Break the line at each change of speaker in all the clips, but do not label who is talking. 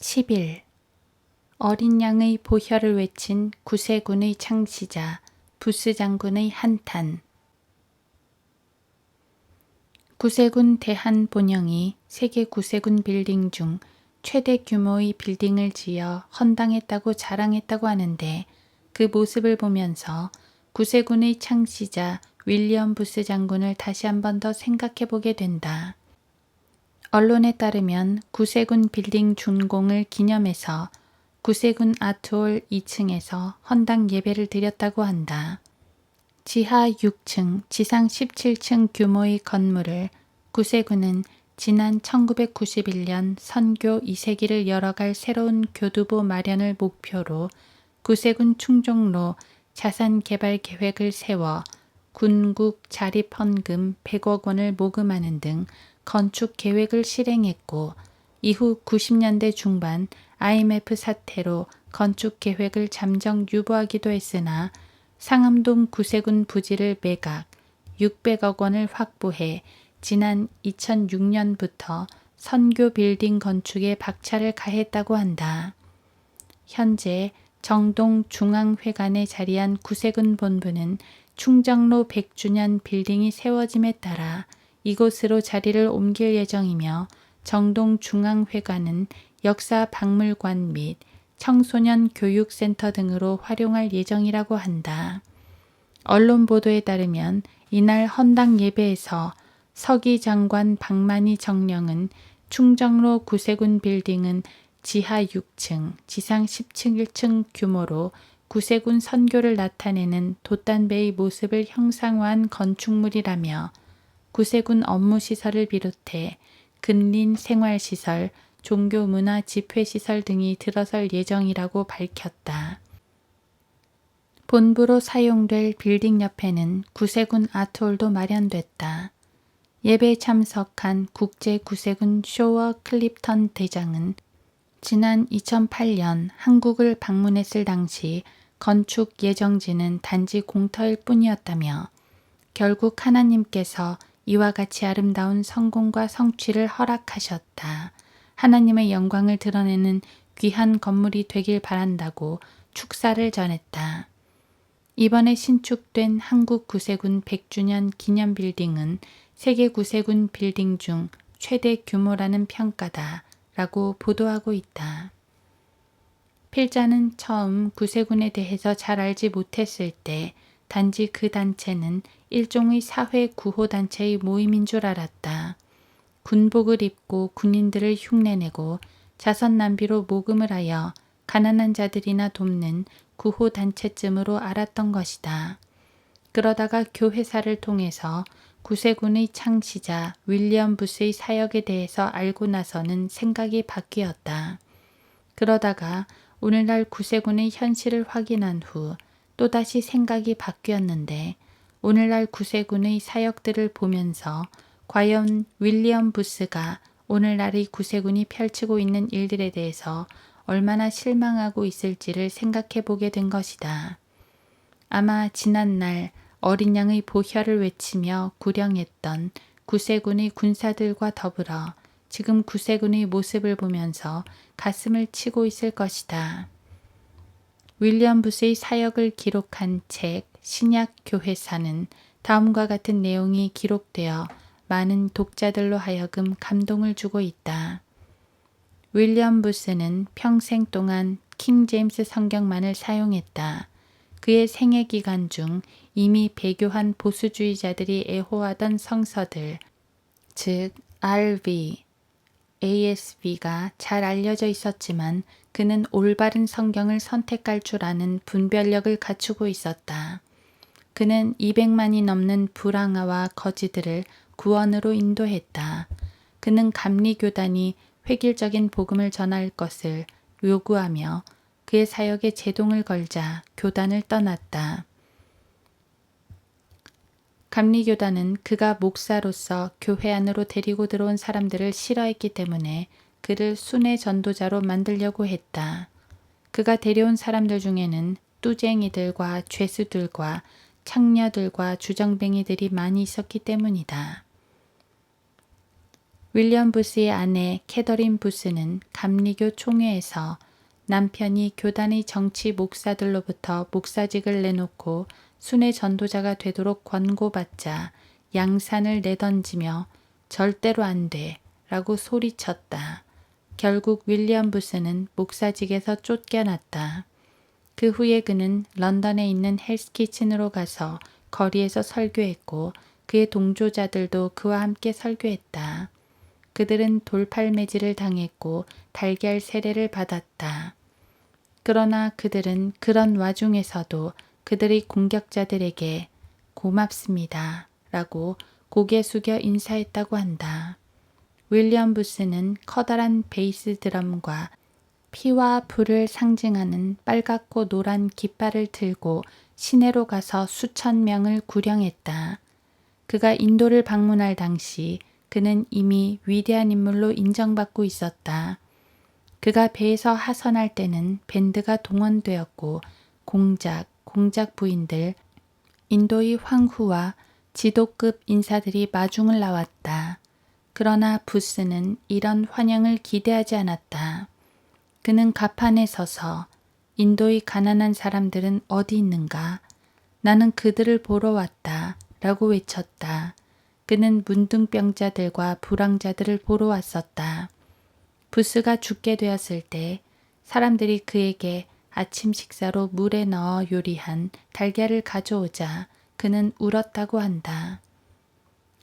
10일 어린 양의 보혈을 외친 구세군의 창시자 부스 장군의 한탄. 구세군 대한본영이 세계 구세군 빌딩 중 최대 규모의 빌딩을 지어 헌당했다고 자랑했다고 하는데, 그 모습을 보면서 구세군의 창시자 윌리엄 부스 장군을 다시 한 번 더 생각해 보게 된다. 언론에 따르면 구세군 빌딩 준공을 기념해서 구세군 아트홀 2층에서 헌당 예배를 드렸다고 한다. 지하 6층, 지상 17층 규모의 건물을 구세군은 지난 1991년 선교 2세기를 열어갈 새로운 교두보 마련을 목표로 구세군 충정로 자산개발 계획을 세워 군국 자립헌금 100억 원을 모금하는 등 건축 계획을 실행했고, 이후 90년대 중반 IMF 사태로 건축 계획을 잠정 유보하기도 했으나 상암동 구세군 부지를 매각, 600억 원을 확보해 지난 2006년부터 선교 빌딩 건축에 박차를 가했다고 한다. 현재 정동 중앙회관에 자리한 구세군 본부는 충정로 100주년 빌딩이 세워짐에 따라 이곳으로 자리를 옮길 예정이며, 정동 중앙회관은 역사 박물관 및 청소년 교육센터 등으로 활용할 예정이라고 한다. 언론 보도에 따르면 이날 헌당 예배에서 서기 장관 박만희 정령은 충정로 구세군 빌딩은 지하 6층, 지상 17층 규모로 구세군 선교를 나타내는 돛단배의 모습을 형상화한 건축물이라며, 구세군 업무시설을 비롯해 근린 생활시설, 종교문화 집회시설 등이 들어설 예정이라고 밝혔다. 본부로 사용될 빌딩 옆에는 구세군 아트홀도 마련됐다. 예배에 참석한 국제구세군 쇼워 클립턴 대장은 지난 2008년 한국을 방문했을 당시 건축 예정지는 단지 공터일 뿐이었다며, 결국 하나님께서 이와 같이 아름다운 성공과 성취를 허락하셨다. 하나님의 영광을 드러내는 귀한 건물이 되길 바란다고 축사를 전했다. 이번에 신축된 한국 구세군 100주년 기념 빌딩은 세계 구세군 빌딩 중 최대 규모라는 평가다 라고 보도하고 있다. 필자는 처음 구세군에 대해서 잘 알지 못했을 때 단지 그 단체는 일종의 사회 구호단체의 모임인 줄 알았다. 군복을 입고 군인들을 흉내내고 자선 낭비로 모금을 하여 가난한 자들이나 돕는 구호단체쯤으로 알았던 것이다. 그러다가 교회사를 통해서 구세군의 창시자 윌리엄 부스의 사역에 대해서 알고 나서는 생각이 바뀌었다. 그러다가 오늘날 구세군의 현실을 확인한 후 또다시 생각이 바뀌었는데, 오늘날 구세군의 사역들을 보면서 과연 윌리엄 부스가 오늘날의 구세군이 펼치고 있는 일들에 대해서 얼마나 실망하고 있을지를 생각해 보게 된 것이다. 아마 지난날 어린 양의 보혈을 외치며 구령했던 구세군의 군사들과 더불어 지금 구세군의 모습을 보면서 가슴을 치고 있을 것이다. 윌리엄 부스의 사역을 기록한 책 신약교회사는 다음과 같은 내용이 기록되어 많은 독자들로 하여금 감동을 주고 있다. 윌리엄 부스는 평생 동안 킹 제임스 성경만을 사용했다. 그의 생애 기간 중 이미 배교한 보수주의자들이 애호하던 성서들, 즉 RV, ASV가 잘 알려져 있었지만 그는 올바른 성경을 선택할 줄 아는 분별력을 갖추고 있었다. 그는 200만이 넘는 불황아와 거지들을 구원으로 인도했다. 그는 감리교단이 획일적인 복음을 전할 것을 요구하며 그의 사역에 제동을 걸자 교단을 떠났다. 감리교단은 그가 목사로서 교회 안으로 데리고 들어온 사람들을 싫어했기 때문에 그를 순회 전도자로 만들려고 했다. 그가 데려온 사람들 중에는 뚜쟁이들과 죄수들과 창녀들과 주정뱅이들이 많이 있었기 때문이다. 윌리엄 부스의 아내 캐더린 부스는 감리교 총회에서 남편이 교단의 정치 목사들로부터 목사직을 내놓고 순회 전도자가 되도록 권고받자 양산을 내던지며 절대로 안 돼 라고 소리쳤다. 결국 윌리엄 부스는 목사직에서 쫓겨났다. 그 후에 그는 런던에 있는 헬스키친으로 가서 거리에서 설교했고 그의 동조자들도 그와 함께 설교했다. 그들은 돌팔매질을 당했고 달걀 세례를 받았다. 그러나 그들은 그런 와중에서도 그들의 공격자들에게 고맙습니다 라고 고개 숙여 인사했다고 한다. 윌리엄 부스는 커다란 베이스 드럼과 피와 불을 상징하는 빨갛고 노란 깃발을 들고 시내로 가서 수천 명을 구령했다. 그가 인도를 방문할 당시 그는 이미 위대한 인물로 인정받고 있었다. 그가 배에서 하선할 때는 밴드가 동원되었고 공작 부인들, 인도의 황후와 지도급 인사들이 마중을 나왔다. 그러나 부스는 이런 환영을 기대하지 않았다. 그는 가판에 서서 인도의 가난한 사람들은 어디 있는가? 나는 그들을 보러 왔다 라고 외쳤다. 그는 문둥병자들과 불황자들을 보러 왔었다. 부스가 죽게 되었을 때 사람들이 그에게 아침 식사로 물에 넣어 요리한 달걀을 가져오자 그는 울었다고 한다.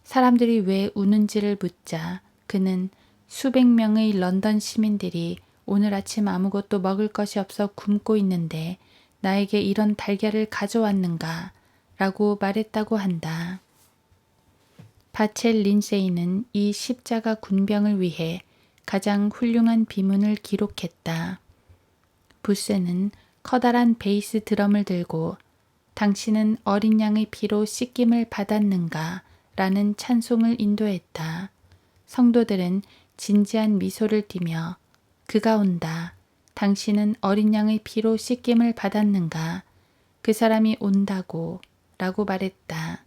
사람들이 왜 우는지를 묻자 그는 수백 명의 런던 시민들이 오늘 아침 아무것도 먹을 것이 없어 굶고 있는데 나에게 이런 달걀을 가져왔는가? 라고 말했다고 한다. 바첼 린세이는 이 십자가 군병을 위해 가장 훌륭한 비문을 기록했다. 부스는 커다란 베이스 드럼을 들고 당신은 어린 양의 피로 씻김을 받았는가? 라는 찬송을 인도했다. 성도들은 진지한 미소를 띠며 그가 온다. 당신은 어린 양의 피로 씻김을 받았는가? 그 사람이 온다고 라고 말했다.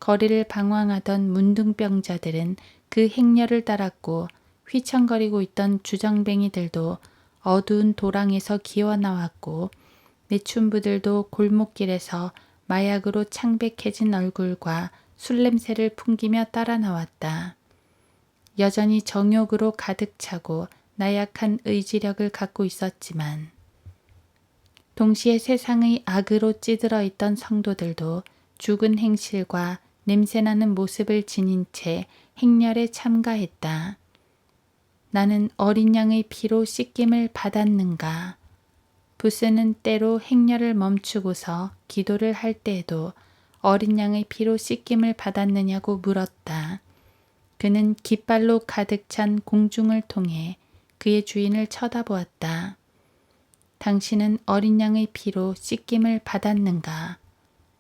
거리를 방황하던 문둥병자들은 그 행렬을 따랐고 휘청거리고 있던 주정뱅이들도 어두운 도랑에서 기어 나왔고 매춘부들도 골목길에서 마약으로 창백해진 얼굴과 술냄새를 풍기며 따라 나왔다. 여전히 정욕으로 가득 차고 나약한 의지력을 갖고 있었지만 동시에 세상의 악으로 찌들어 있던 성도들도 죽은 행실과 냄새나는 모습을 지닌 채 행렬에 참가했다. 나는 어린 양의 피로 씻김을 받았는가? 부스는 때로 행렬을 멈추고서 기도를 할 때에도 어린 양의 피로 씻김을 받았느냐고 물었다. 그는 깃발로 가득 찬 공중을 통해 그의 주인을 쳐다보았다. 당신은 어린 양의 피로 씻김을 받았는가?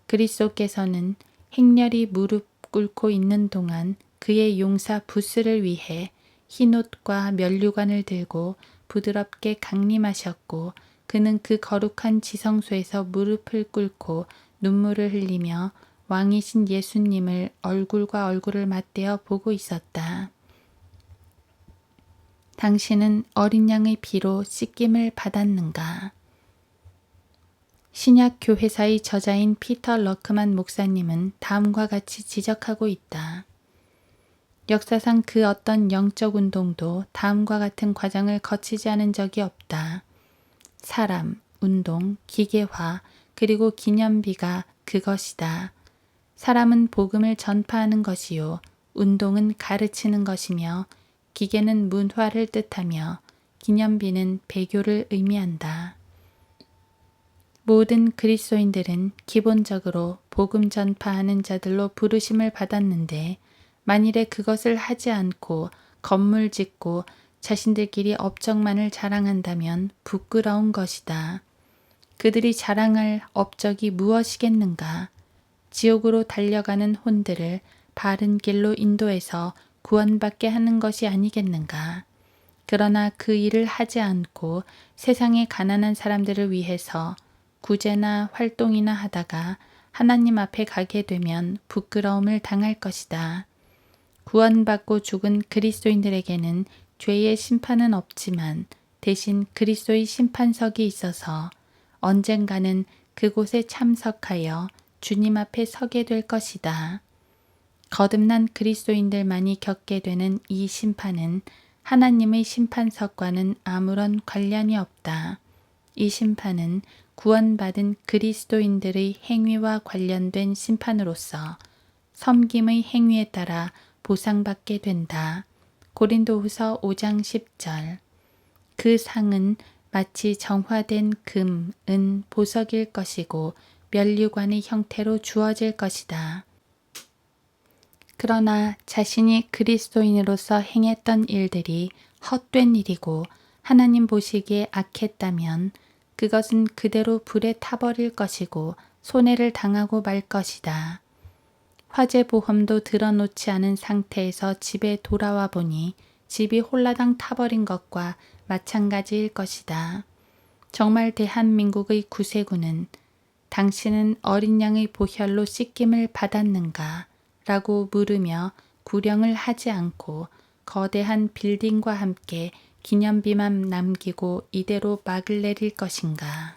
그리스도께서는 행렬이 무릎 꿇고 있는 동안 그의 용사 부스를 위해 흰옷과 면류관을 들고 부드럽게 강림하셨고 그는 그 거룩한 지성소에서 무릎을 꿇고 눈물을 흘리며 왕이신 예수님을 얼굴과 얼굴을 맞대어 보고 있었다. 당신은 어린 양의 피로 씻김을 받았는가? 신약 교회사의 저자인 피터 러크만 목사님은 다음과 같이 지적하고 있다. 역사상 그 어떤 영적 운동도 다음과 같은 과정을 거치지 않은 적이 없다. 사람, 운동, 기계화, 그리고 기념비가 그것이다. 사람은 복음을 전파하는 것이요. 운동은 가르치는 것이며 기계는 문화를 뜻하며 기념비는 배교를 의미한다. 모든 그리스도인들은 기본적으로 복음 전파하는 자들로 부르심을 받았는데 만일에 그것을 하지 않고 건물 짓고 자신들끼리 업적만을 자랑한다면 부끄러운 것이다. 그들이 자랑할 업적이 무엇이겠는가? 지옥으로 달려가는 혼들을 바른 길로 인도해서 구원받게 하는 것이 아니겠는가? 그러나 그 일을 하지 않고 세상의 가난한 사람들을 위해서 구제나 활동이나 하다가 하나님 앞에 가게 되면 부끄러움을 당할 것이다. 구원받고 죽은 그리스도인들에게는 죄의 심판은 없지만 대신 그리스도의 심판석이 있어서 언젠가는 그곳에 참석하여 주님 앞에 서게 될 것이다. 거듭난 그리스도인들만이 겪게 되는 이 심판은 하나님의 심판석과는 아무런 관련이 없다. 이 심판은 구원받은 그리스도인들의 행위와 관련된 심판으로서 섬김의 행위에 따라 보상받게 된다. 고린도후서 5장 10절. 그 상은 마치 정화된 금, 은, 보석일 것이고 면류관의 형태로 주어질 것이다. 그러나 자신이 그리스도인으로서 행했던 일들이 헛된 일이고 하나님 보시기에 악했다면 그것은 그대로 불에 타버릴 것이고 손해를 당하고 말 것이다. 화재 보험도 들어놓지 않은 상태에서 집에 돌아와 보니 집이 홀라당 타버린 것과 마찬가지일 것이다. 정말 대한민국의 구세군은 당신은 어린 양의 보혈로 씻김을 받았는가? 라고 물으며 구령을 하지 않고 거대한 빌딩과 함께 기념비만 남기고 이대로 막을 내릴 것인가?